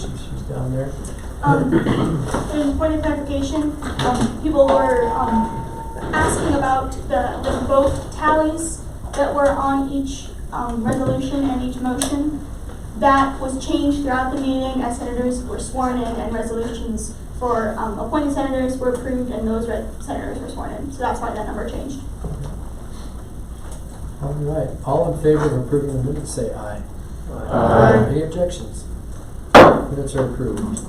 here. She's down there. In point of clarification, people were asking about the vote tallies that were on each resolution and each motion. That was changed throughout the meeting as senators were sworn in and resolutions for appointed senators were approved and those senators were sworn in. So that's why that number changed. All right. All in favor of approving the minutes, say aye. Aye. Any objections? Minutes are approved.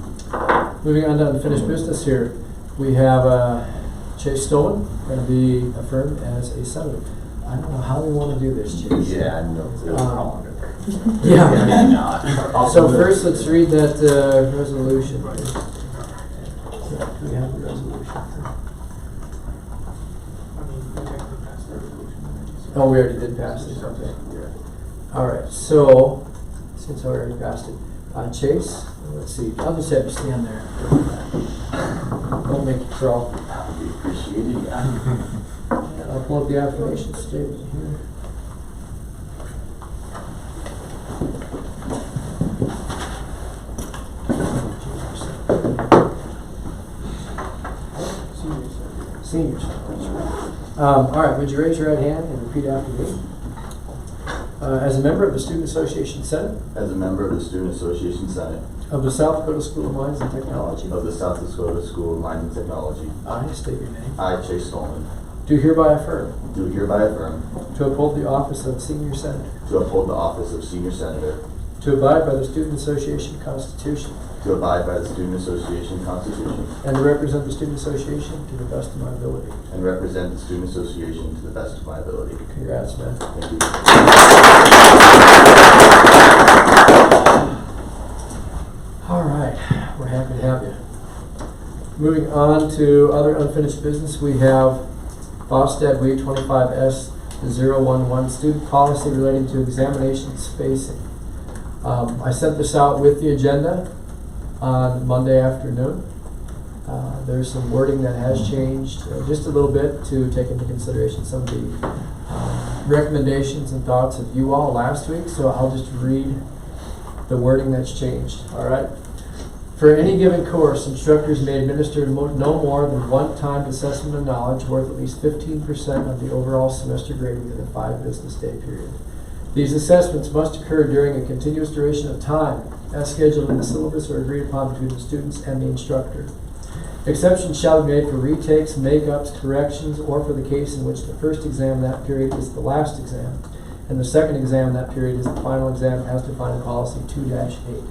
Moving on to unfinished business here. We have Chase Stolen going to be affirmed as a senator. I don't know how we want to do this, Chase. Yeah, no. Yeah. So first, let's read that resolution. Do we have the resolution? Oh, we already did pass it. Okay. All right. So since I already passed it, Chase. Let's see. I'll just have you stand there. Don't make you crawl. That would be appreciated. Yeah. I'll pull up the affirmation statement here. Seniors. That's right. All right. Would you raise your right hand and repeat after me? As a member of the Student Association Senate As a member of the Student Association Senate of the South Dakota School of Mines and Technology, of the South Dakota School of Mines and Technology, I state your name. I, Chase Stolman, Do hereby affirm do hereby affirm to uphold the office of Senior Senator, to uphold the office of Senior Senator, to abide by the Student Association Constitution, to abide by the Student Association Constitution, and to represent the Student Association to the best of my ability. and represent the Student Association to the best of my ability. Congrats, man. Thank you. All right, we're happy to have you. Moving on to other unfinished business, we have Bostad WE 25S011 student policy relating to examination spacing. I sent this out with the agenda on Monday afternoon. There's some wording that has changed just a little bit to take into consideration some of the recommendations and thoughts of you all last week, so I'll just read the wording that's changed. All right. For any given course, instructors may administer no more than one timed assessment of knowledge worth at least 15% of the overall semester grade within a 5 business day period. These assessments must occur during a continuous duration of time, as scheduled in the syllabus or agreed upon between the students and the instructor. Exceptions shall be made for retakes, makeups, corrections, or for the case in which the first exam that period is the last exam, and the second exam that period is the final exam as defined in policy 2-8.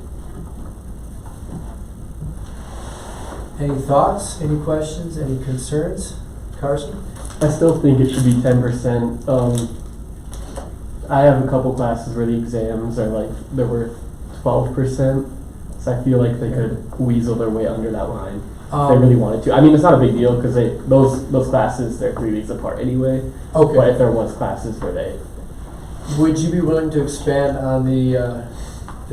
Any thoughts, any questions, any concerns? Carson? I still think it should be 10%. I have a couple classes where the exams are like, they're worth 12%. So I feel like they could weasel their way under that line if they really wanted to. I mean, it's not a big deal because those classes, they're 3 weeks apart anyway. Okay. But if there was classes where they... Would you be willing to expand on the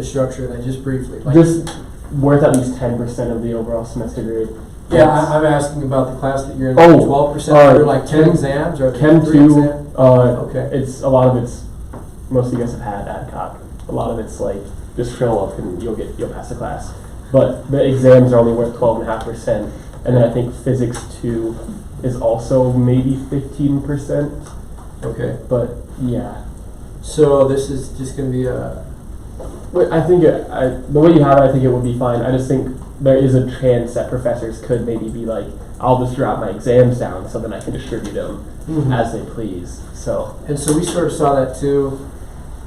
structure of that just briefly? Like, just worth at least 10% of the overall semester grade. yeah, I'm asking about the class that you're in. Oh, 12%. Are there like 10 exams or Chem 3 2. exams? Okay. Okay. It's a lot of it's. Most of you guys have had AdCock. A lot of it's like just show up and you'll pass the class. But the exams are only worth 12.5%, and then I think Physics 2 is also maybe 15%. Okay. But yeah. So this is just going to be a... I think the way you have it, I think it would be fine. I just think there is a chance that professors could maybe be like, I'll just drop my exams down so then I can distribute them as they please. So. And so we sort of saw that too,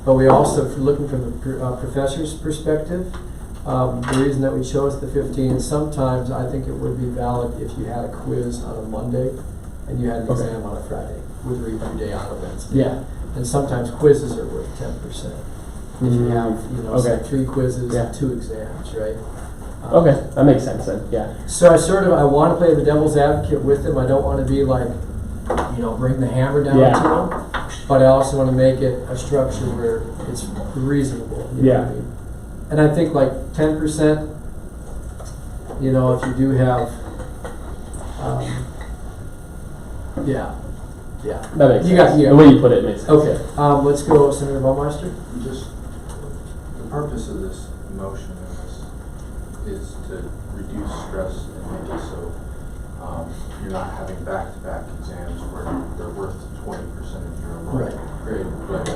but we also, looking from the professor's perspective, the reason that we chose the 15, sometimes I think it would be valid if you had a quiz on a Monday and you had an exam on a Friday with a review day on Wednesday. Yeah. And sometimes quizzes are worth 10%. If you have, say 3 quizzes and 2 exams, right? Okay, that makes sense then, yeah. So I want to play the devil's advocate with them. I don't want to be like, bring the hammer down to them. But I also want to make it a structure where it's reasonable. You know what I mean? And I think like 10%, if you do have, That makes sense. The way you put it makes sense. Okay, let's go, Senator Baumeister. Just the purpose of this motion is is to reduce stress and make it so you're not having back-to-back exams where they're worth 20% of your overall Right. grade. But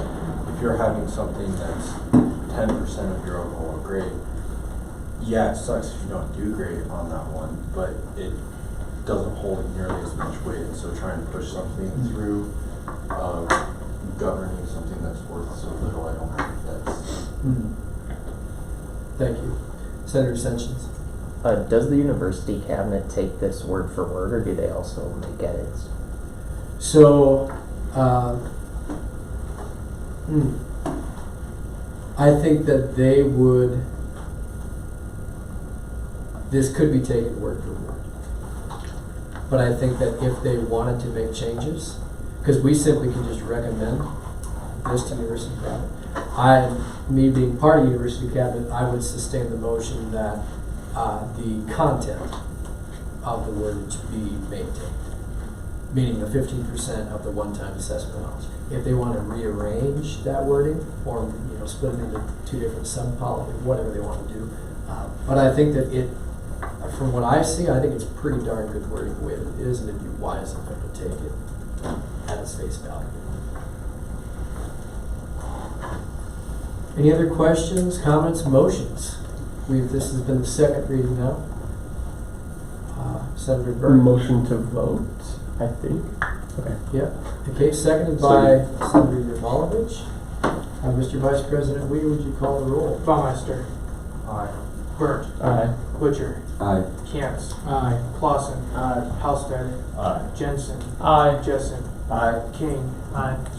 if you're having something that's 10% of your overall grade, yeah, it sucks if you don't do great on that one, but it doesn't hold nearly as much weight. And so trying to push something through governing something that's worth so little, I don't think that's. Thank you. Senator Ascensions. Does the university cabinet take this word for word, or do they also make edits? So, I think that they would, this could be taken word for word. But I think that if they wanted to make changes, because we simply can just recommend this to University Cabinet. Me being part of University Cabinet, I would sustain the motion that the content of the wordage be maintained, meaning the 15% of the one-time assessment knowledge. If they want to rearrange that wording or split it into two different sub-policies, whatever they want to do, but I think that from what I see, I think it's pretty darn good wording the way that it is, and it'd be wise of them to take it at its face value. Any other questions, comments, motions? This has been the second reading now. Senator Burke. Motion to vote, I think. Okay. Yeah. Okay, seconded by Senator Yurmolovich. Mr. Vice President Wee, would you call the roll? Baumeister. Aye. Burt. Aye. Butcher. Aye. Cantz. Aye. Clausen. Halsted. Aye. Jensen. Aye. Jessen. Aye. King.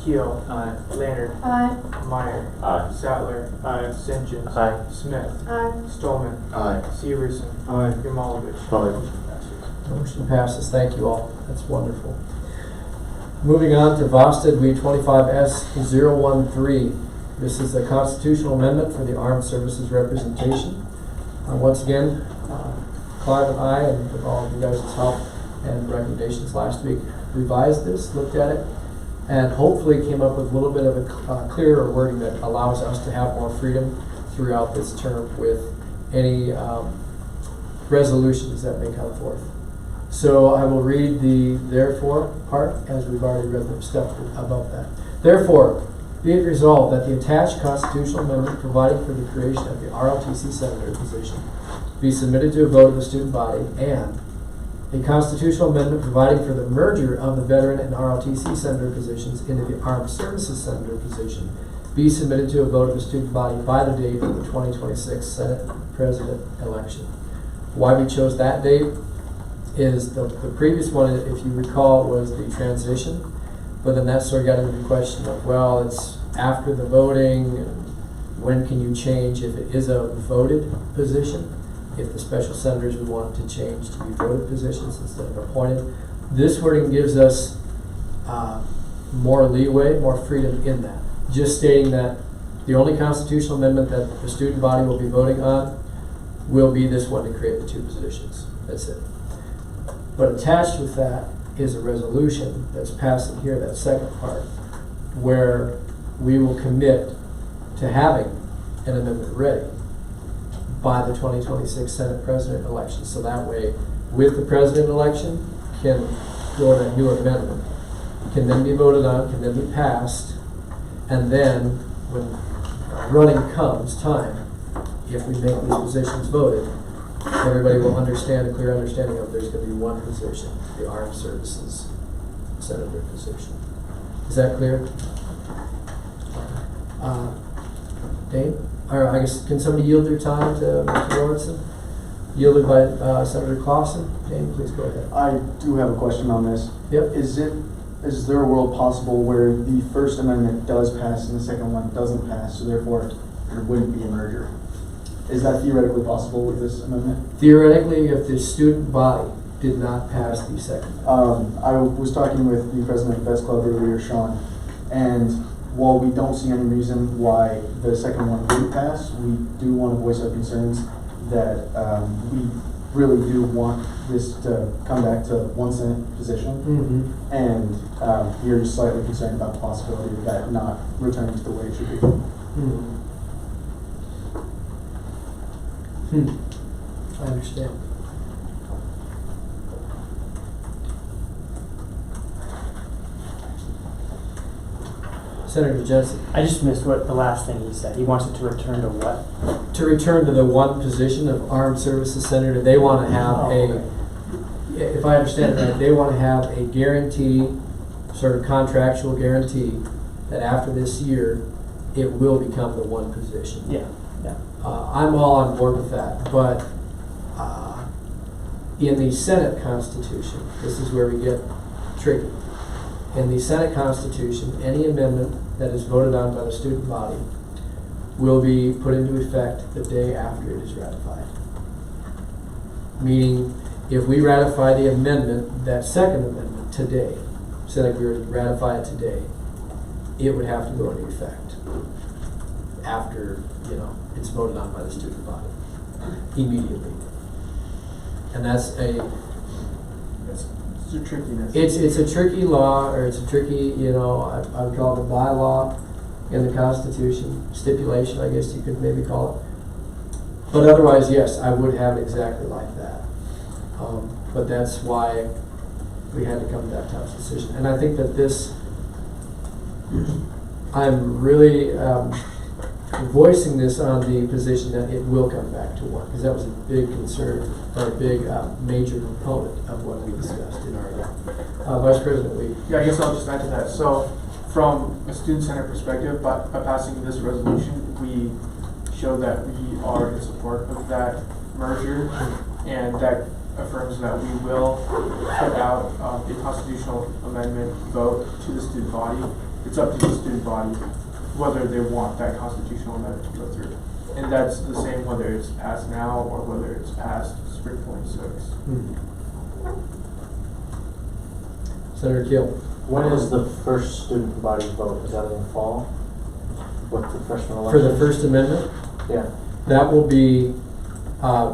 Keel. Leonard. Meyer. Aye. Sattler. Sinjin. Aye. Smith. Aye. Stolman. Aye. Severson. Aye. Yurmolovich. Motion passes. Thank you all. That's wonderful. Moving on to Vosted We 25S013. This is a constitutional amendment for the Armed Services Representation. Once again, Clive and I, and with all of you guys' help and recommendations last week, revised this, looked at it, and hopefully came up with a little bit of a clearer wording that allows us to have more freedom throughout this term with any resolutions that may come forth. So I will read the therefore part, as we've already read the stuff about that. Therefore, be it resolved that the attached constitutional amendment providing for the creation of the ROTC senator position be submitted to a vote of the student body, and a constitutional amendment providing for the merger of the veteran and ROTC senator positions into the Armed Services senator position be submitted to a vote of the student body by the date of the 2026 Senate President election. Why we chose that date is the previous one, if you recall, was the transition, but then that sort of got into the question of, well, it's after the voting, and when can you change if it is a voted position? If the special senators would want to change to be voted positions instead of appointed. This wording gives us more leeway, more freedom in that. Just stating that the only constitutional amendment that the student body will be voting on will be this one to create the two positions. That's it. But attached with that is a resolution that's passing here, that second part, where we will commit to having an amendment ready by the 2026 Senate President election. So that way, with the President election, can go that new amendment, can then be voted on, can then be passed, and then when running comes time, if we make these positions voted, everybody will understand, a clear understanding of there's going to be one position, the Armed Services Senator position. Is that clear? Dave? Or I guess, can somebody yield their time to Mr. Lawrenson? Yielded by Senator Clausen. Dave, please go ahead. I do have a question on this. Yep. Is there a world possible where the First Amendment does pass and the second one doesn't pass, so therefore there wouldn't be a merger? Is that theoretically possible with this amendment? Theoretically, if the student body did not pass the second. I was talking with the president of Vets Club earlier, Sean, and while we don't see any reason why the second one wouldn't pass, we do want to voice our concerns that we really do want this to come back to one Senate position. Mm-hmm. And we are just slightly concerned about the possibility of that not returning to the way it should be. Hmm. I understand. Senator Jensen, I just missed what the last thing he said. He wants it to return to what? to return to the one position of Armed Services Senator, they want to have Oh, if I understand it right, they want to have a guarantee, sort of contractual guarantee, that after this year, it will become the one position. Yeah, yeah. I'm all on board with that, but in the Senate Constitution, this is where we get tricky. In the Senate Constitution, any amendment that is voted on by the student body will be put into effect the day after it is ratified. Meaning, if we ratify the amendment, that second amendment today, say like we were to ratify it today, it would have to go into effect after, it's voted on by the student body, immediately. And that's It's a trickiness. it's a tricky law, or it's a tricky, I would call it a bylaw in the Constitution, stipulation, I guess you could maybe call it. But otherwise, yes, I would have it exactly like that. But that's why we had to come to that tough decision. And I think that this, I'm really voicing this on the position that it will come back to one, because that was a big concern, or a big major component of what we discussed in our Vice President Lee. Yeah, I guess I'll just add to that. So, from a student-centered perspective, by passing this resolution, we show that we are in support of that merger, and that affirms that we will put out a constitutional amendment vote to the student body. It's up to the student body whether they want that constitutional amendment to go through. And that's the same whether it's passed now or whether it's passed spring 26. Senator Keel. When is the first student body vote? Is that in the fall? With the freshman For election? the First Amendment, Yeah. that will be,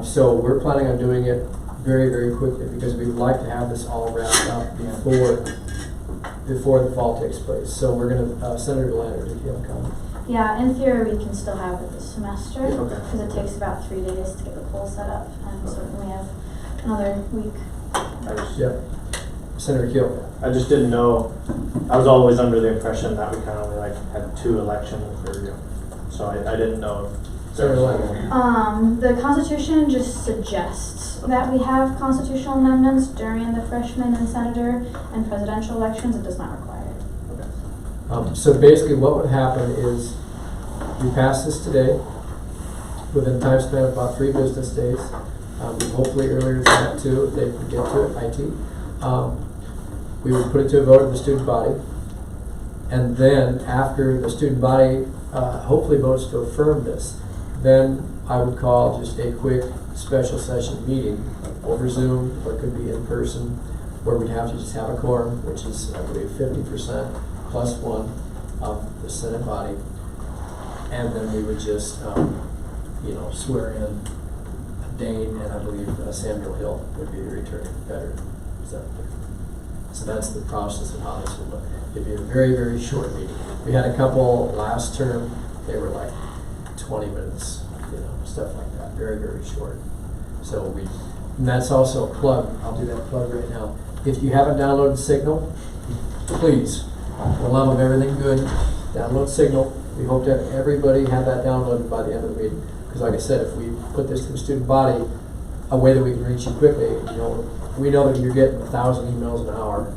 so we're planning on doing it very, very quickly, because we'd like to have this all wrapped up before the fall takes place. So we're gonna, Senator Leonard, if you have a comment. Yeah, in theory, we can still have it this semester, Okay. because it takes about 3 days to get the poll set up, and so we have another week. Yeah. Senator Keel. I just didn't know, I was always under the impression that we kind of only had 2 elections so I didn't know if there Senator was Leonard. The Constitution just suggests that we have constitutional amendments during the freshman and senator and presidential elections. It does not require it. So basically what would happen is we pass this today within a time span of about 3 business days. Hopefully earlier than that too, if they can get to it, IT. We would put it to a vote of the student body. And then after the student body hopefully votes to affirm this, then I would call just a quick special session meeting over Zoom, or it could be in person, where we'd have to just have a quorum, which is, I believe, 50% plus 1 of the Senate body. And then we would just, swear in Dane, and I believe Samuel Hill would be the returning veteran. So that's the process of how this would look. It'd be a very, very short meeting. We had a couple last term, they were like 20 minutes, stuff like that, very, very short. So and that's also a plug, I'll do that plug right now. If you haven't downloaded Signal, please, for the love of everything good, download Signal. We hope that everybody have that downloaded by the end of the meeting. Because like I said, if we put this to the student body, a way that we can reach you quickly, we know that you're getting 1,000 emails an hour,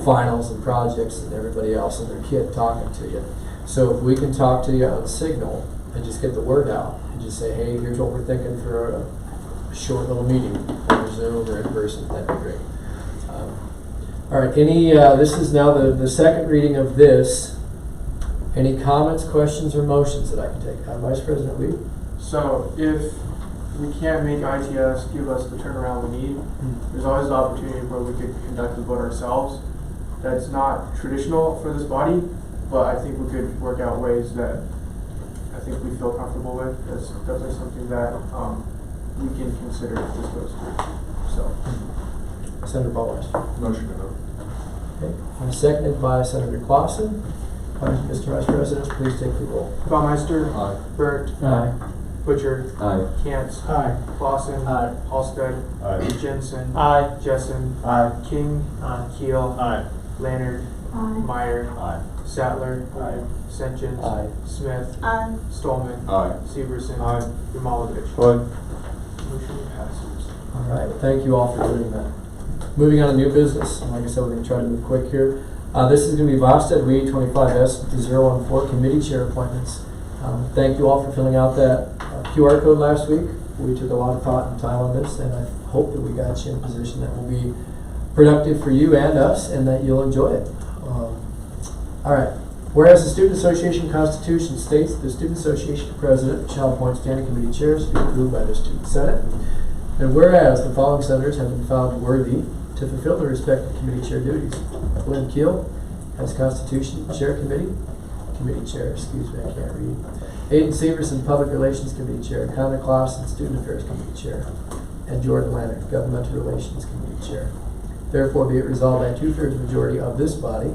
finals and projects and everybody else and their kid talking to you. So if we can talk to you on Signal and just get the word out and just say, hey, here's what we're thinking for a short little meeting, or Zoom or in person, that'd be great. All right, this is now the second reading of this. Any comments, questions, or motions that I can take? Vice President Lee? So if we can't make ITS give us the turnaround we need, there's always the opportunity where we could conduct the vote ourselves. That's not traditional for this body, but I think we could work out ways that I think we feel comfortable with. That's definitely something that we can consider if this goes through. So, Senator Ballweiss. Motion to vote. Okay. And seconded by Senator Clausen. Mr. Vice President, please take the roll. Baumeister, Aye. Burt, Aye. Butcher. Aye. Cantz. Aye. Clausen. Aye. Halsted. Aye. Jensen. Aye. Jessen. Aye. King. Keel. Aye. Leonard. Aye. Meyer. Aye. Sattler. Aye. Senchins. Aye. Smith. Aye. Stolman. Aye. Severson. Aye. Jamalevich. Aye. Motion passes. All right, thank you all for doing that. Moving on to new business, and like I said, we're gonna try to move quick here. This is gonna be Vosted Read 25S014 committee chair appointments. Thank you all for filling out that QR code last week. We took a lot of thought and time on this, and I hope that we got you in a position that will be productive for you and us, and that you'll enjoy it. All right. Whereas the Student Association Constitution states the Student Association President shall appoint standing committee chairs to be approved by the Student Senate. And whereas the following senators have been found worthy to fulfill their respective committee chair duties. Lynn Keel as Constitution Chair Committee Chair, excuse me, I can't read. Aiden Severson, Public Relations Committee Chair. Connor Clausen, Student Affairs Committee Chair. And Jordan Leonard, Governmental Relations Committee Chair. Therefore, be it resolved by 2/3 majority of this body,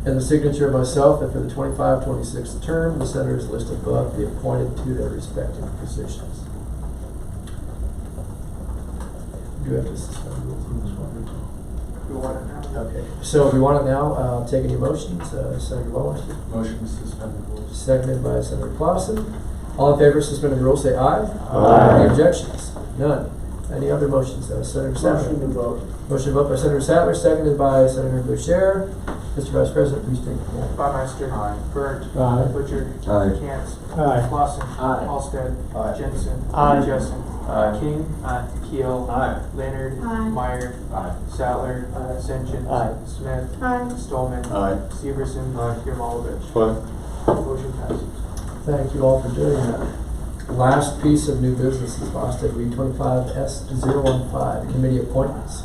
and the signature of myself, that for the 25-26 term, the senators listed above be appointed to their respective positions. Do we have to suspend the rules on this one? We want it now. Okay, so if we want it now, take any motions, Senator Bowmaster, Motion to suspend the rules. seconded by Senator Clausen. All in favor of suspending the rules, say aye. Aye. Any objections? None. Any other motions, Senator Sattler? Motion to vote. Motion to vote by Senator Sattler, seconded by Senator Boucher. Mr. Vice President, please take the roll. Baumeister. Aye. Burnt. Aye. Butcher. Aye. Cantz. Aye. Clausen. Aye. Halsted. Aye. Jensen. Aye. Jessen. Aye. King. Keel. Aye. Leonard. Aye. Meyer. Aye. Sattler. Senchins. Aye. Smith. Aye. Stolman. Aye. Severson. Aye. Jamalevich. Aye. Motion passes. Thank you all for doing that. Last piece of new business is Vosted Read 25S015, committee appointments.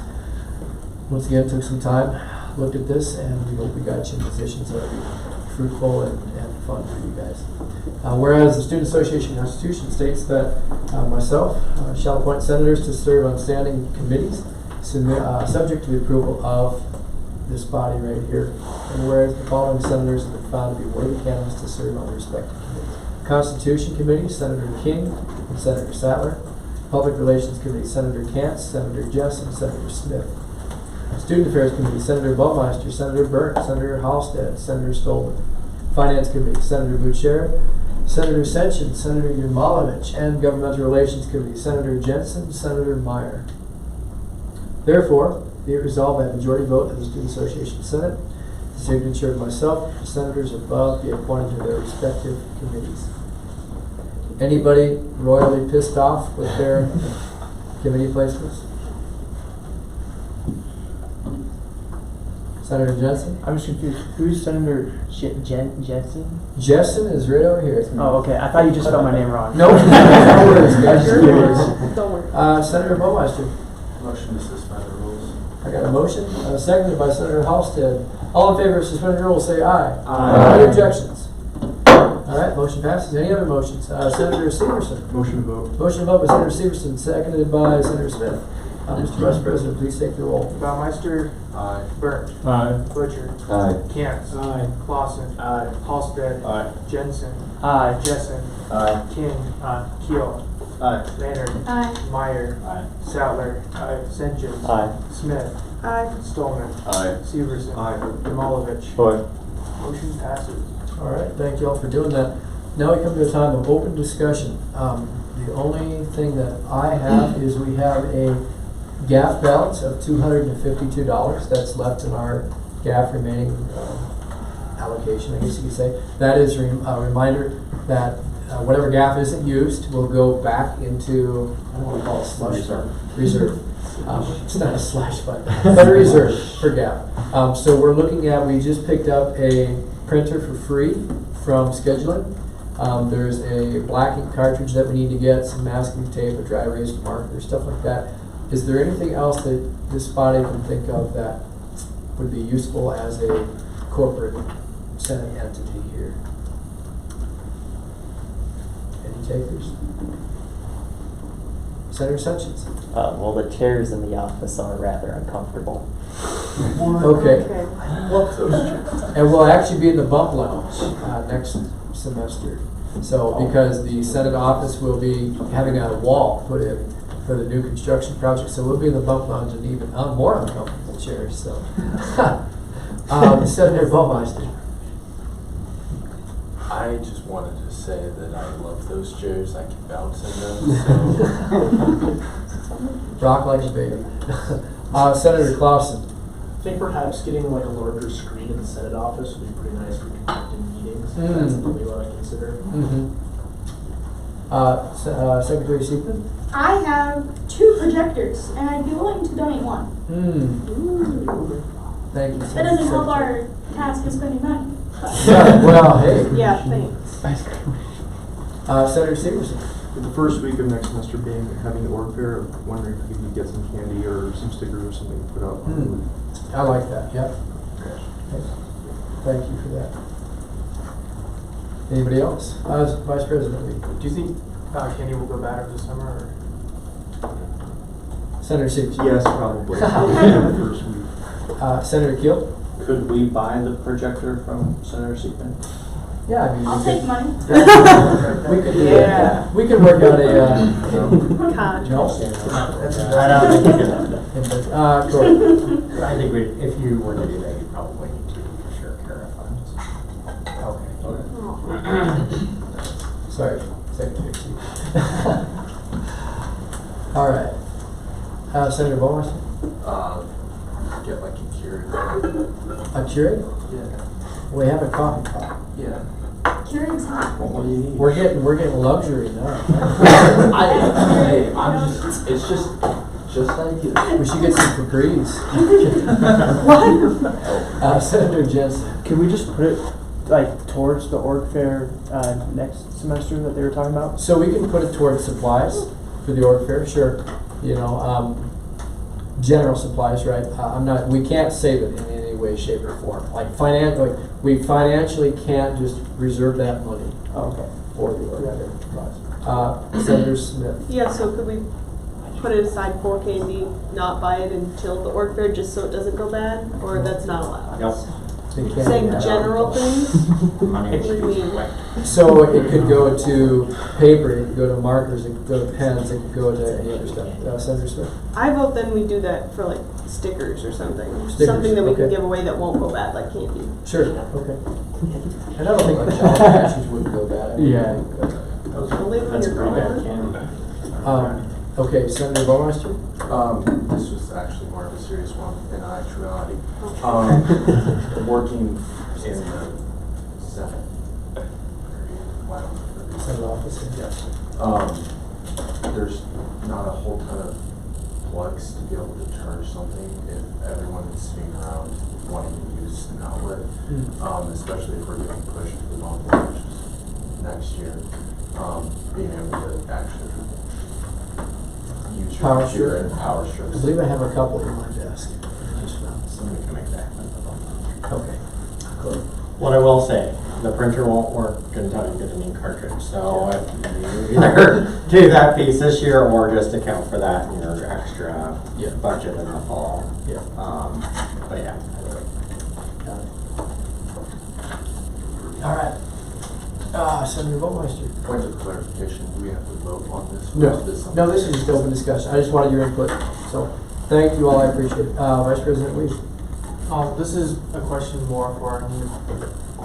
Once again, took some time, looked at this, and we hope we got you in positions that will be fruitful and fun for you guys. Whereas the Student Association Constitution states that myself shall appoint senators to serve on standing committees, subject to the approval of this body right here. And whereas the following senators have been found to be worthy candidates to serve on their respective committees. Constitution Committee, Senator King and Senator Sattler. Public Relations Committee, Senator Cantz, Senator Jessen, Senator Smith. Student Affairs Committee, Senator Baumeister, Senator Burnt, Senator Halsted, Senator Stolman. Finance Committee, Senator Boucher, Senator Senchins, Senator Jamalevich, and Governmental Relations Committee, Senator Jensen, Senator Meyer. Therefore, be it resolved by a majority vote of the Student Association Senate, the signature of myself, the senators above be appointed to their respective committees. Anybody royally pissed off with their committee placements? Senator Jensen? I'm just confused. Who's Senator Jensen? Jessen is right over here. Oh, okay. I thought you just spelled my name wrong. No, no worries, guys. No worries. Don't worry. Senator Baumeister. Motion to suspend the rules. I got a motion, seconded by Senator Halsted. All in favor of suspending the rules, say aye. Aye. Any objections? All right, motion passes. Any other motions? Senator Severson. Motion to vote. Motion to vote by Senator Severson, seconded by Senator Smith. Mr. Vice President, please take the roll. Baumeister. Aye. Burnt. Aye. Butcher. Aye. Cantz. Aye. Clausen. Aye. Halsted. Aye. Jensen. Aye. Jessen. Aye. King. Keel. Aye. Leonard. Aye. Meyer. Aye. Sattler. Senchins. Aye. Smith. Aye. Stolman. Aye. Severson. Aye. Jamalevich. Aye. Motion passes. All right, thank you all for doing that. Now we come to a time of open discussion. The only thing that I have is we have a GAF balance of $252 that's left in our GAF remaining allocation, I guess you could say. That is a reminder that whatever GAF isn't used will go back into, I don't want to call it slush fund. Reserve. It's not a slash fund, but a reserve for GAF. So we're looking at, we just picked up a printer for free from Scheduling. There's a black ink cartridge that we need to get, some masking tape, a dry erase marker, stuff like that. Is there anything else that this body can think of that would be useful as a corporate Senate entity here? Any takers? Senator Senchins? Well, the chairs in the office are rather uncomfortable. Okay. And we'll actually be in the bump lounge next semester. So, because the Senate office will be having a wall put in for the new construction project, so we'll be in the bump lounge and even more uncomfortable chairs, so. Senator Baumeister. I just wanted to say that I love those chairs. I can bounce in them. Rock like a baby. Senator Clausen. I think perhaps getting like a larger screen in the Senate office would be pretty nice for conducting meetings. Mm. That's the only one I consider. Secretary Seekman. I have 2 projectors, and I'd be willing to donate one. Thank you. That doesn't help our task of spending money. Well, hey. Yeah, thanks. Senator Severson. The first week of next semester being having the org fair, I'm wondering if we could get some candy or some stickers or something to put up. I like that, yep. Thank you for that. Anybody else? Vice President Lee. Do you think candy will go bad over the summer, Senator Severson. Yes, probably. The first week. Senator Keel. Could we buy the projector from Senator Seekman? Yeah, I mean. I'll take money. We could do that. We could work out a, no? I don't think we could have that. Cool. I think if you were to do that, you probably need to share CARA funds. Okay. Sorry, Secretary. All right. Senator Baumeister. Get like a Keurig. A Keurig? Yeah. We have a coffee pot. Yeah. Keurig's hot. What do you need? We're getting luxury now. It's just ideas. We should get some Capri's. What? Senator Jensen. Can we just put it like towards the org fair next semester that they were talking about? So we can put it towards supplies for the org fair, sure. You know, general supplies, right? We can't save it in any way, shape, or form. Like we financially can't just reserve that money Okay. for the org fair. Senator Smith. Yeah, so could we put it aside for candy, not buy it until the org fair, just so it doesn't go bad, or that's not allowed? Nope. They can't- Saying general things? Money. What do you mean? So it could go to paper, it could go to markers, it could go to pens, it could go to any other stuff. Senator Smith? I vote then we do that for like stickers or something. Stickers, Something that we can okay. give away that won't go bad, like candy. Sure, okay. And I don't think like child protections wouldn't go bad. Yeah. Only when That's a you're pretty bad gone. candy. Okay, Senator Baumeister? This was actually more of a serious one in actuality. Working in the Senate. Senate office, Yes. There's not a whole ton of plugs to be able to charge something if everyone is sitting around wanting to use an outlet, especially if we're getting pushed to the bump elections next year. Being able to actually use your Power computer strip. and power I strips. believe I have a couple in my desk. I just found some. Somebody can make that. Okay. Cool. What I will say, the printer won't work until you get a new cartridge, so you either do that piece this year or just account for that in your extra budget in the fall. Yeah. But yeah. Got it. All right. Senator Baumeister. Point of clarification, do we have to vote on this? No, Or is this no, this is just open discussion. I just wanted your input. So, thank you all, I appreciate it. Vice President Lee. This is a question more for our new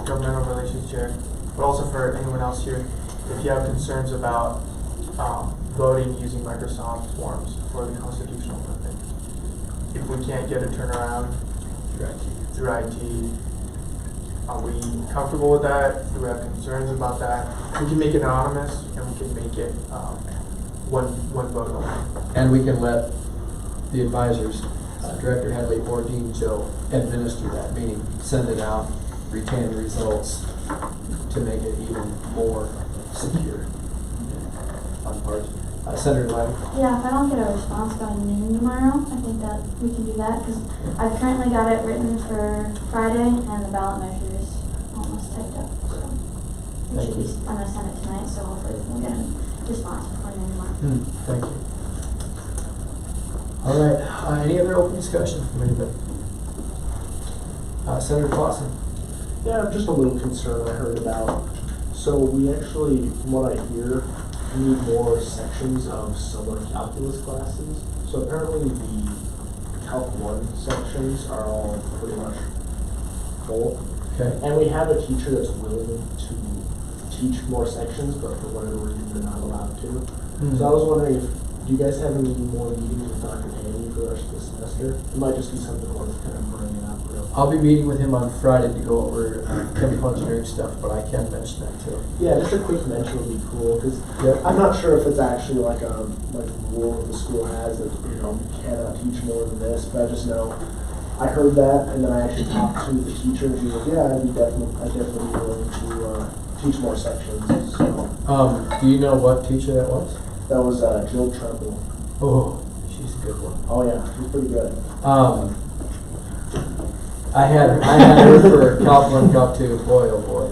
governmental relations chair, but also for anyone else here. If you have concerns about voting using Microsoft Forms for the constitutional amendment, if we can't get a turnaround through IT, are we comfortable with that? Do we have concerns about that? We can make it anonymous, and we can make it one vote only. And we can let the advisors, Director Headley or Dean Joe, administer that, meaning send it out, retain the results to make it even more secure on part. Senator Levy. Yeah, if I don't get a response by noon tomorrow, I think that we can do that, because I've currently got it written for Friday, and the ballot measure is almost typed up, so. I'm gonna send it tonight, so hopefully we'll get a response before noon tomorrow. Thank you. All right, any other open discussion from anybody? Senator Clausen. Yeah, I'm just a little concerned. I heard about So we actually, from what I hear, need more sections of summer calculus classes. So apparently the Calc 1 sections are all pretty much full. Okay. And we have a teacher that's willing to teach more sections, but for whatever reason they're not allowed to. So I was wondering if, do you guys have any more meetings with Dr. Haney for the rest of the semester? It might just be something worth kind of bringing up real. I'll be meeting with him on Friday to go over chemical engineering stuff, but I can mention that too. Yeah, just a quick mention would be cool, because Yep. I'm not sure if it's actually like a rule that the school has that, you know, you cannot teach more than this, but I just know I heard that, and then I actually talked to the teacher, and she was like, yeah, I'd definitely be willing to teach more sections. So Do you know what teacher that was? that was Jill Tremble. Oh, she's a good one. Oh yeah, she's pretty good. I had her for Calc 1, Calc 2, boy, oh boy.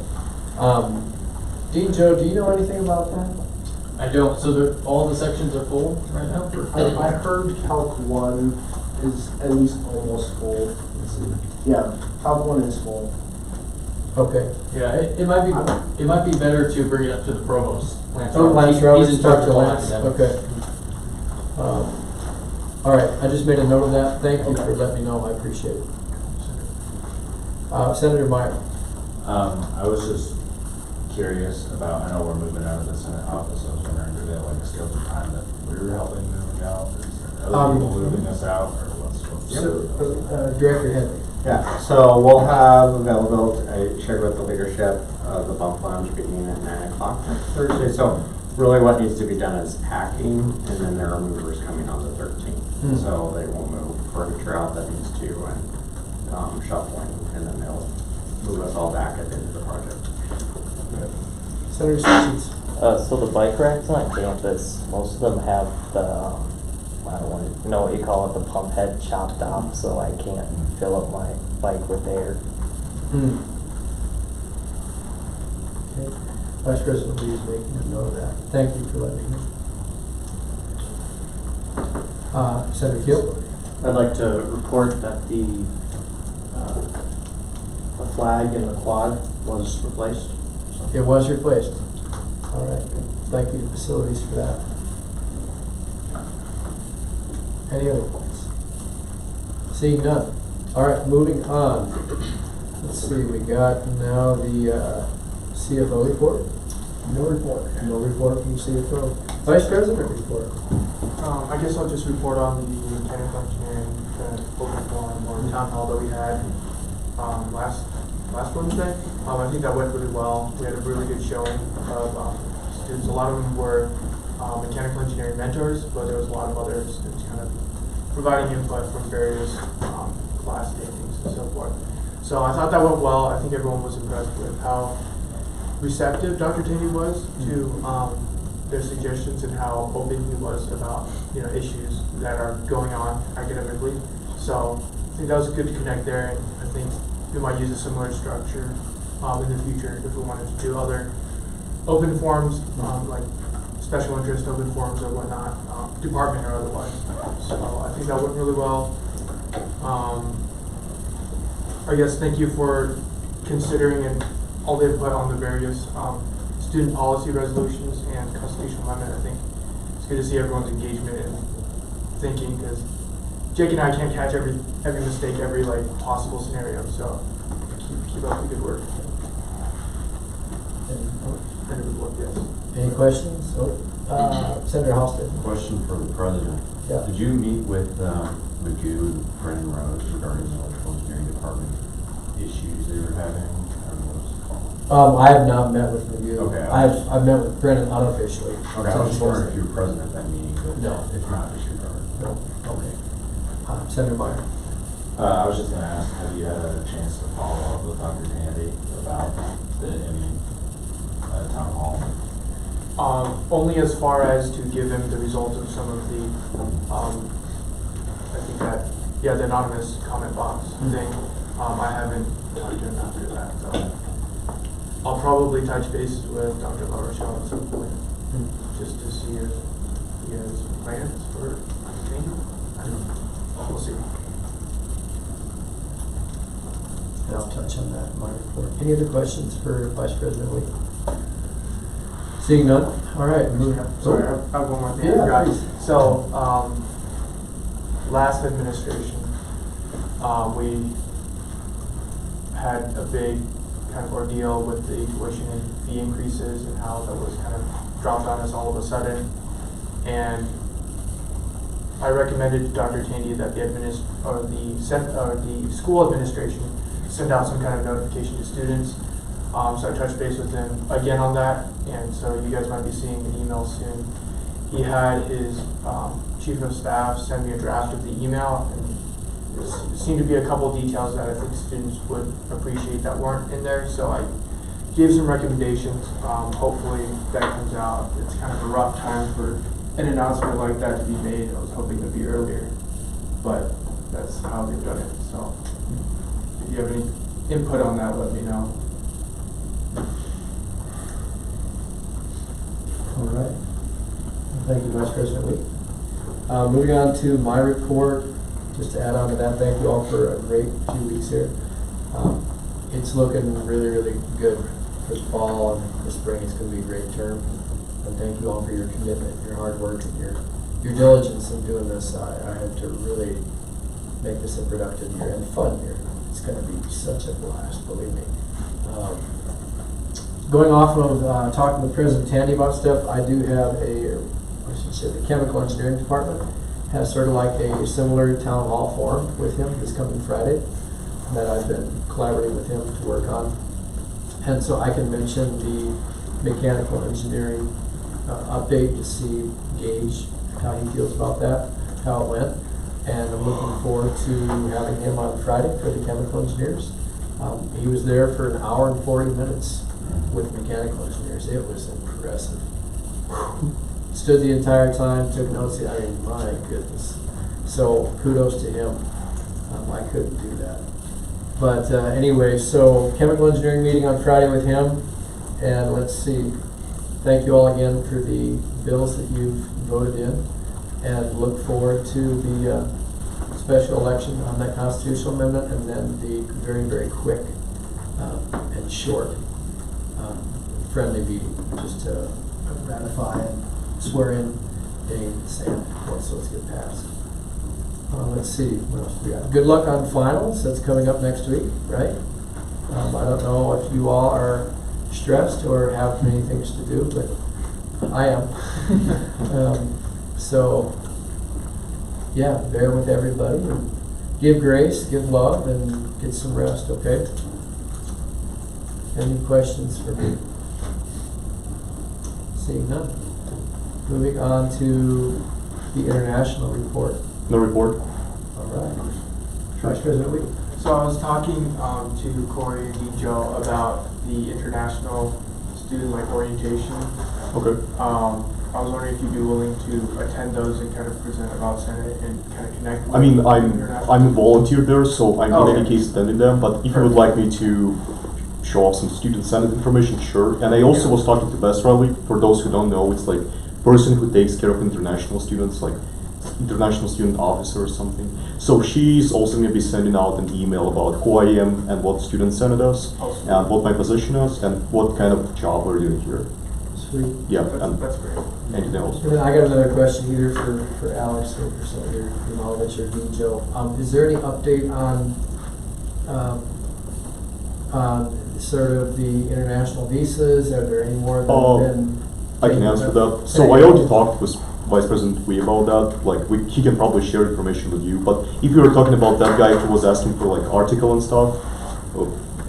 Dean Joe, do you know anything about that? I don't, so all the sections are full right now? I heard Calc 1 is at least almost full. Let's see. Yeah, Calc 1 is full. Okay. Yeah, it might be better to bring it up to the provost. Lance Oh, Lance He's Roberts, in charge talk to of all Lance, academics. okay. All right, I just made a note of that, thank you for letting me know, I appreciate it. Senator Meyer. I was just curious about, I know we're moving out of the Senate office, I was wondering, do they have like a scheduled time that we're helping moving out? Is there other people moving us out, or what's Director Henry. Yeah, so we'll have available, I shared with the leadership, the bump lunch beginning at 9 o'clock next Thursday. So really what needs to be done is packing, and then there are movers coming on the 13th. So they will move furniture out that needs to, and shuffling, and then they'll move us all back at the end of the project. Senator Sessions. So the bike racks on campus, most of them have the, I don't want to know what you call it, the pump head chopped off, so I can't fill up my bike with air. Okay. Vice President Lee is making a note of that. Thank you for letting me know. Senator Keel. I'd like to report that the flag in the quad was replaced. It was replaced. All right. Thank you to facilities for that. Any other points? Seeing none. All right, moving on. Let's see, we got now the CFO report. No report. No report from CFO. Vice President report. I guess I'll just report on the mechanical engineering open forum or town hall that we had last Wednesday. I think that went really well. We had a really good showing of students. A lot of them were mechanical engineering mentors, but there was a lot of other students kind of providing input from various class standings and so forth. So I thought that went well. I think everyone was impressed with how receptive Dr. Taney was to their suggestions and how open he was about issues that are going on academically. So I think that was good to connect there, and I think we might use a similar structure in the future if we wanted to do other open forums, like special interest open forums or whatnot, department or otherwise. So I think that went really well. I guess thank you for considering and all the input on the various student policy resolutions and constitutional amendment. I think it's good to see everyone's engagement and thinking, because Jake and I can't catch every mistake, every possible scenario. So keep up the good work. Any questions? Senator Halsted. Question for the president. Yeah. Did you meet with Magoo and Brennan Rose regarding the electrical engineering department issues they were having? I have not met with Magoo. Okay. I've met with Brennan unofficially. Okay, I was just wondering if you were present at that meeting, but no, if not, issue covered. No. Okay. Senator Meyer. I was just going to ask, have you had a chance to follow up with Dr. Tandy about the town hall? Only as far as to give him the results of some of the, I think that, the anonymous comment box thing. I haven't talked to him after that, so I'll probably touch base with Dr. LaRochelle at some point, just to see if he has plans for things. I don't know. We'll see. And I'll touch on that in my report. Any other questions for Vice President Lee? Seeing none? All right, moving on. Sorry, I have one more thing. I Yeah, forgot. please. So, last administration, we had a big kind of ordeal with the tuition and fee increases and how that was kind of dropped on us all of a sudden. And I recommended to Dr. Tandy that the school administration send out some kind of notification to students. So I touched base with him again on that, and so you guys might be seeing an email soon. He had his chief of staff send me a draft of the email, and there seemed to be a couple details that I think students would appreciate that weren't in there, so I gave some recommendations. Hopefully that comes out. It's kind of a rough time for an announcement like that to be made. I was hoping it'd be earlier, but that's how they've done it. So if you have any input on that, let me know. All right. Thank you, Vice President Week. Moving on to my report, just to add on to that, thank you all for a great few weeks here. It's looking really, really good for the fall and the spring. It's going to be a great term. And thank you all for your commitment, your hard work, and your diligence in doing this. I had to really make this a productive year and fun year. It's going to be such a blast, believe me. Going off of talking with President Tandy about stuff, I do have the chemical engineering department has sort of like a similar town hall forum with him this coming Friday that I've been collaborating with him to work on. And so I can mention the mechanical engineering update to gauge how he feels about that, how it went. And I'm looking forward to having him on Friday for the chemical engineers. He was there for an hour and 40 minutes with mechanical engineers. It was impressive. Stood the entire time, took notes. I mean, my goodness. So kudos to him. I couldn't do that. But anyway, so chemical engineering meeting on Friday with him. And let's see. Thank you all again for the bills that you've voted in. And look forward to the special election on that constitutional amendment, and then the very, very quick and short friendly meeting just to ratify and swear in Dane and Sam once those get passed. Let's see, what else we got? Good luck on finals. That's coming up next week, right? I don't know if you all are stressed or have many things to do, but I am. So, yeah, bear with everybody and give grace, give love, and get some rest, okay? Any questions for me? Seeing none. Moving on to the international report. No report. All right. Vice President Week. So I was talking to Corey and Joe about the international student orientation. Okay. I was wondering if you'd be willing to attend those and kind of present about Senate and kind of connect with I'm a volunteer there, so I'm in any okay. case attending them, but if you would like me to show off some student Senate information, sure. And I also was talking to Bess Riley. For those who don't know, it's like person who takes care of international students, like international student officer or something. So she's also going to be sending out an email about who I am and what student Senate is, Awesome. and what my position is, and what kind of job we're doing here. Sweet. Yeah, That's great. anything else? And then I got another question either for Alex or for some of your knowledge or Joe. Is there any update on sort of the international visas? Are there any more that have been? I can answer that. So I already talked with Vice President Wee about that. Like, he can probably share information with you. But if you were talking about that guy who was asking for like article and stuff,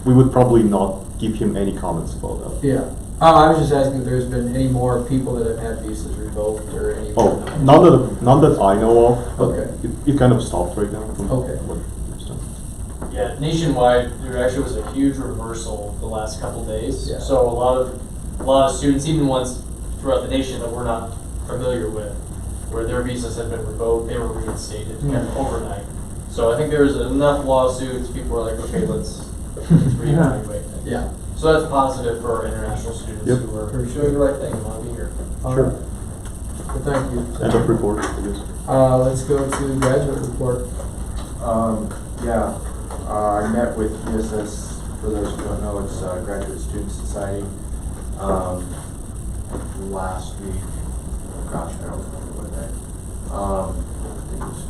we would probably not give him any comments about that. Yeah. I was just asking if there's been any more people that have had visas revoked or any. Oh, none that I know of. But Okay. it kind of stopped right now. Okay. Yeah, nationwide, there actually was a huge reversal the last couple days. Yeah. So a lot of students, even ones throughout the nation that we're not familiar with, where their visas had been revoked, they were reinstated kind of overnight. So I think there was enough lawsuits. People were like, okay, let's reevaluate. Yeah. So that's positive for our international students who are doing the right thing and want to be here. Sure. Well, thank you. End of report, I guess. Let's go to graduate report. I met with ESS, for those who don't know, it's Graduate Student Society. last week. Gosh, I don't remember what day. I think it was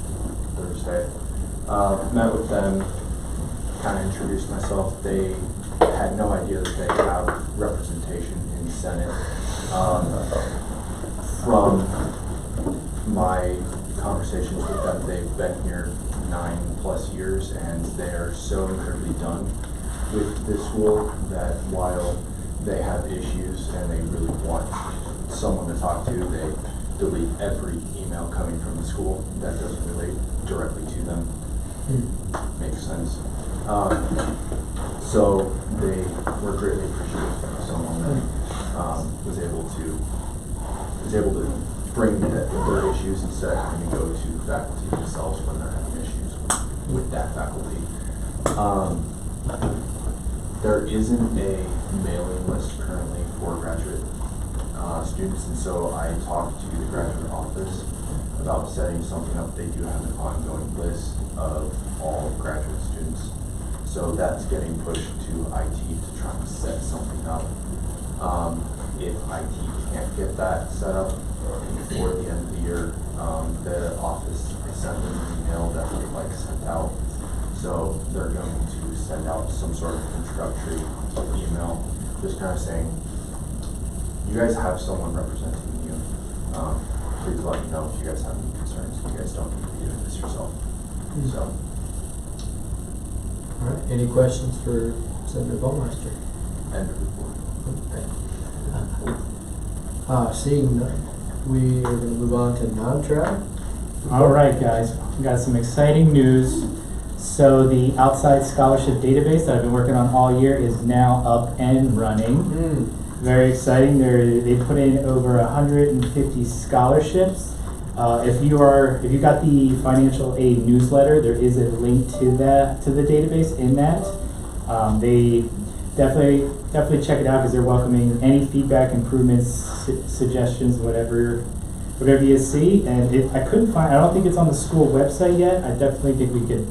Thursday. Met with them, kind of introduced myself. They had no idea that they have representation in the Senate. From my conversations with them, they've been here 9+ years, and they are so incredibly done with this school that while they have issues and they really want someone to talk to, they delete every email coming from the school that doesn't relate directly to them. Makes sense. So they were greatly appreciative of someone that was able to bring their issues instead of having to go to faculty themselves when they're having issues with that faculty. There isn't a mailing list currently for graduate students, and so I talked to the graduate office about setting something up. They do have an ongoing list of all graduate students, so that's getting pushed to IT to try and set something up. If IT can't get that set up before the end of the year, the office sent them an email that they'd like sent out. So they're going to send out some sort of introductory email, just kind of saying, you guys have someone representing you. Please let me know if you guys have any concerns. You guys don't need to be doing this yourself. So. All right, any questions for Senator Baumeister? End of report. Okay. Seeing none, we are going to move on to non-trad. All right, guys, we got some exciting news. So the outside scholarship database that I've been working on all year is now up and running. Very exciting. They put in over 150 scholarships. If you got the financial aid newsletter, there is a link to the database in that. They definitely check it out because they're welcoming any feedback, improvements, suggestions, whatever you see. And I don't think it's on the school website yet. I definitely think we could,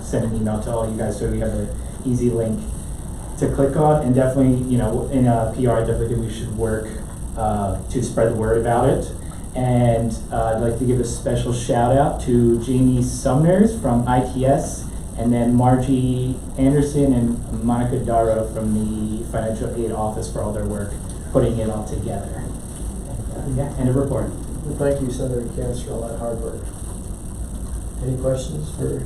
send an email to all you guys so we have an easy link to click on. And definitely, in PR, I definitely think we should work to spread the word about it. And I'd like to give a special shout out to Jamie Sumners from ITS, and then Margie Anderson and Monica Darrow from the Financial Aid Office for all their work putting it all together. End of report. Well, thank you, Senator Kans, for all that hard work. Any questions for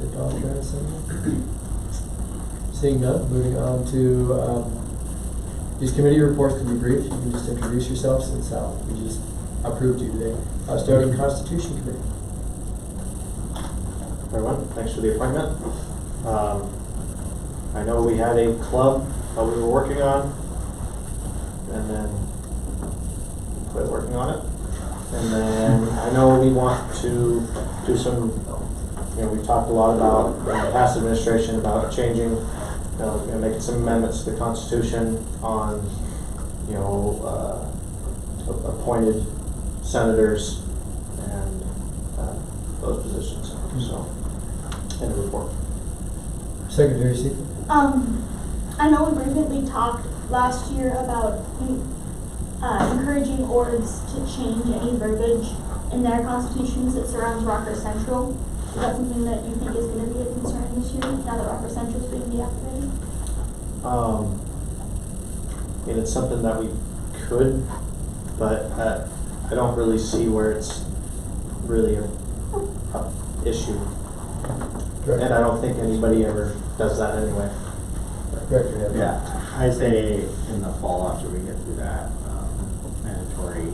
the non-trad senator? Seeing none, moving on to these committee reports can be brief. You can just introduce yourself since we just approved you today. Starting Constitution Committee. Everyone, thanks for the appointment. I know we had a club that we were working on, and then quit working on it. And then I know we want to do some, we've talked a lot about, in the past administration, about changing, making some amendments to the Constitution on, appointed senators and those positions. So, end of report. Secretary Seacon. I know we briefly talked last year about encouraging orgs to change any verbiage in their constitutions that surrounds Rocker Central. Is that something that you think is going to be a concern this year, now that Rocker Central is being deactivated? It's something that we could, but I don't really see where it's really a issue. And I don't think anybody ever does that anyway. Yeah, I say in the fall after we get through that mandatory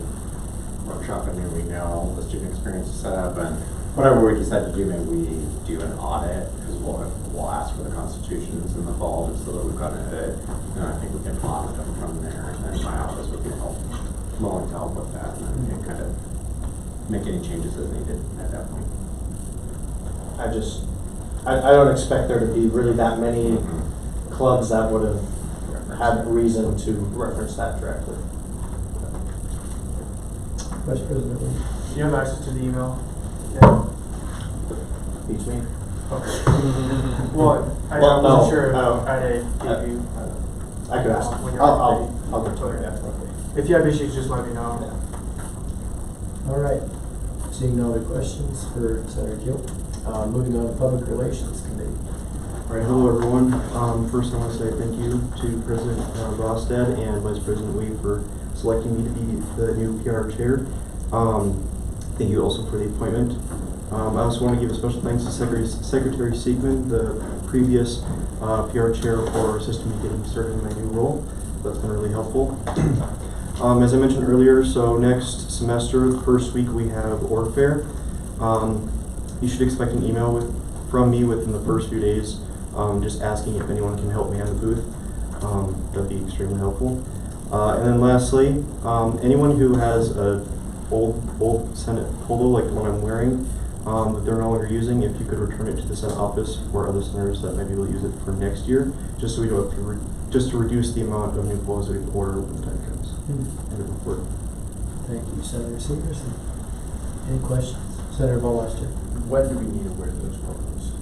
workshop, and we know the student experience is set up, and whatever we decide to do, maybe we do an audit, because we'll ask for the constitutions in the fall just so that we've got an edit, and I think we can audit them from there, and then my office would be willing to help with that, and then we can kind of make any changes as needed at that point. I don't expect there to be really that many clubs that would have had reason to reference that directly. Vice President Lee. You have access to the email? Yeah. Beats me. Okay. Well, I wasn't sure if Friday gave you. I could ask. When you're I'll get to it. Yeah. If you have issues, just let me know. All right. Seeing no other questions for Senator Keel. Moving on to Public Relations Committee. All right, hello everyone. First I want to say thank you to President Rostad and Vice President Wade for selecting me to be the new PR chair. Thank you also for the appointment. I also want to give a special thanks to Secretary Siegman, the previous PR chair, for assisting me getting started in my new role. That's been really helpful. As I mentioned earlier, so next semester, the first week, we have org fair. You should expect an email from me within the first few days, just asking if anyone can help me on the booth. That'd be extremely helpful. And then lastly, anyone who has a old Senate polo like the one I'm wearing, that they're no longer using, if you could return it to the Senate office for other senators that maybe will use it for next year, just so we don't have to just to reduce the amount of new polos that we order when the time comes. End of report. Thank you, Senator Severson. Any questions? Senator Bollister. When do we need to wear those polos?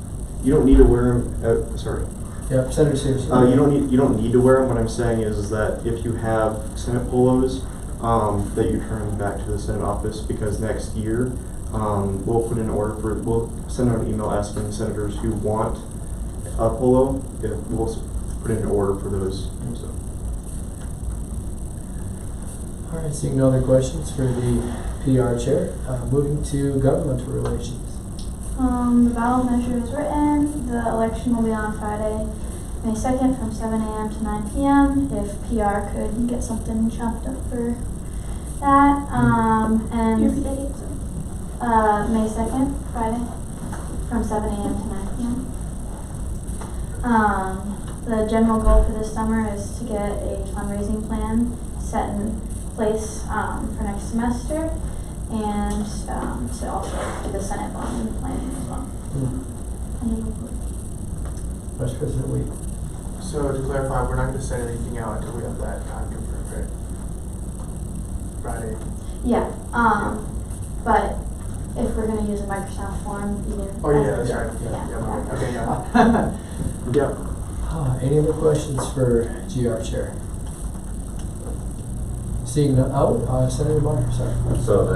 You don't need to wear them. Sorry. Yep, Senator Severson. You don't need to wear them. What I'm saying is that if you have Senate polos, that you turn them back to the Senate office, because next year we'll put in an order for. We'll send out an email asking senators who want a polo. We'll put in an order for those. So. All right, seeing no other questions for the PR chair, moving to governmental relations. The ballot measure is written. The election will be on Friday, May 2nd from 7 a.m. to 9 p.m. If PR could get something chopped up for that. And May 2nd, Friday, from 7 a.m. to 9 p.m. The general goal for this summer is to get a fundraising plan set in place for next semester, and to also do the Senate bonding planning as well. Vice President Lee. So to clarify, we're not going to send anything out until we have that time confirmed, right? Friday. Yeah, but if we're going to use a Microsoft form, either. Oh yeah, that's right. Yeah. Okay, yeah. Yep. Any other questions for GR Chair? Seeing none, Senator Bonner, sorry. So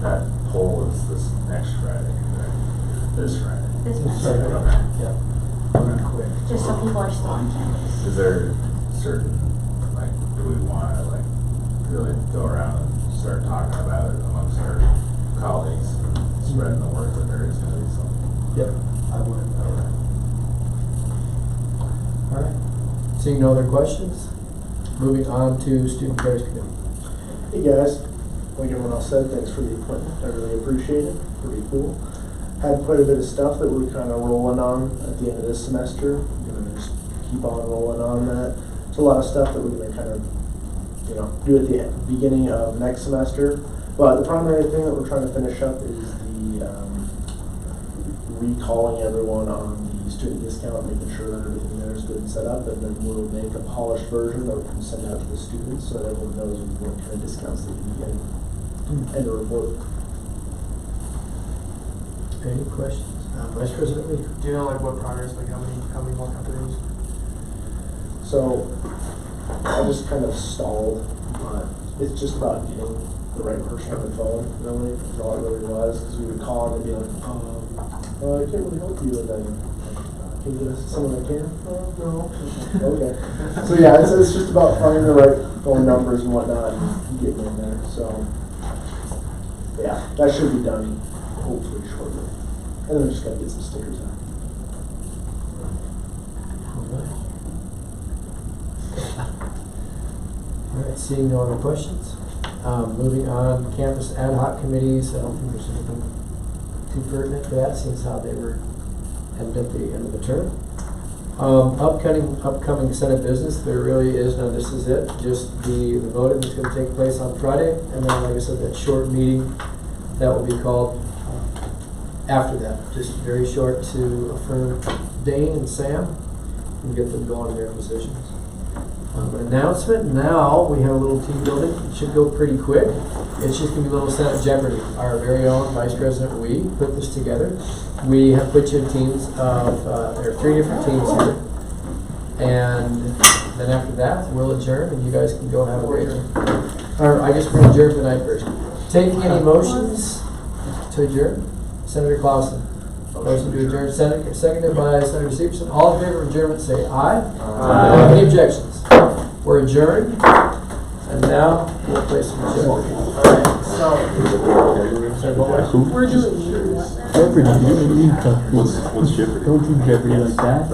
that poll is this next Friday, correct? This Friday? This Friday. Okay. Yeah. Pretty quick. Just so people are still on campus. Is there certain, like, do we want to, like, really go around and start talking about it amongst our colleagues and spreading the word that there is going to be something? Yep, I would. All right. Seeing no other questions, moving on to Student Affairs Committee. Hey guys, like everyone else said, thanks for the appointment. I really appreciate it. Pretty cool. Had quite a bit of stuff that we're kind of rolling on at the end of this semester. We're gonna just keep on rolling on that. It's a lot of stuff that we're gonna kind of, do at the beginning of next semester. But the primary thing that we're trying to finish up is the recalling everyone on the student discount, making sure that everything there is good and set up, and then we'll make a polished version that we can send out to the students so that everyone knows what kind of discounts they can be getting. And the report. Any questions? Vice President Lee. Do you know like what progress, like how many more companies? So I just kind of stalled, but it's just about getting the right person on the phone, really, is all it really was, because we would call and they'd be like, I can't really help you, and then, can you get us someone that can? No. Okay. So yeah, it's just about finding the right phone numbers and whatnot and getting in there, so. Yeah, that should be done hopefully shortly. And then we just gotta get some stickers out. All right, seeing no other questions, moving on, campus ad hoc committees. I don't think there's anything too pertinent to that, since how they were headed at the end of the term. Upcoming Senate business, there really is none. This is it. Just the voting that's going to take place on Friday, and then, like I said, that short meeting that will be called after that. Just very short to affirm Dane and Sam and get them going in their positions. Announcement, now we have a little team building. It should go pretty quick. It's just going to be a little Senate Jeopardy. Our very own Vice President Wee put this together. We have put you in teams of, there are 3 different teams here. And then after that, we'll adjourn and you guys can go have a great or I guess we're gonna adjourn tonight first. Taking any motions to adjourn? Senator Clausen. Motion to adjourn, seconded by Senator Severson. All in favor of adjournment, say aye. Aye. Any objections? We're adjourned, and now we'll play some Jeopardy. Jeopardy, you don't need to. What's Jeopardy? Don't do Jeopardy like that.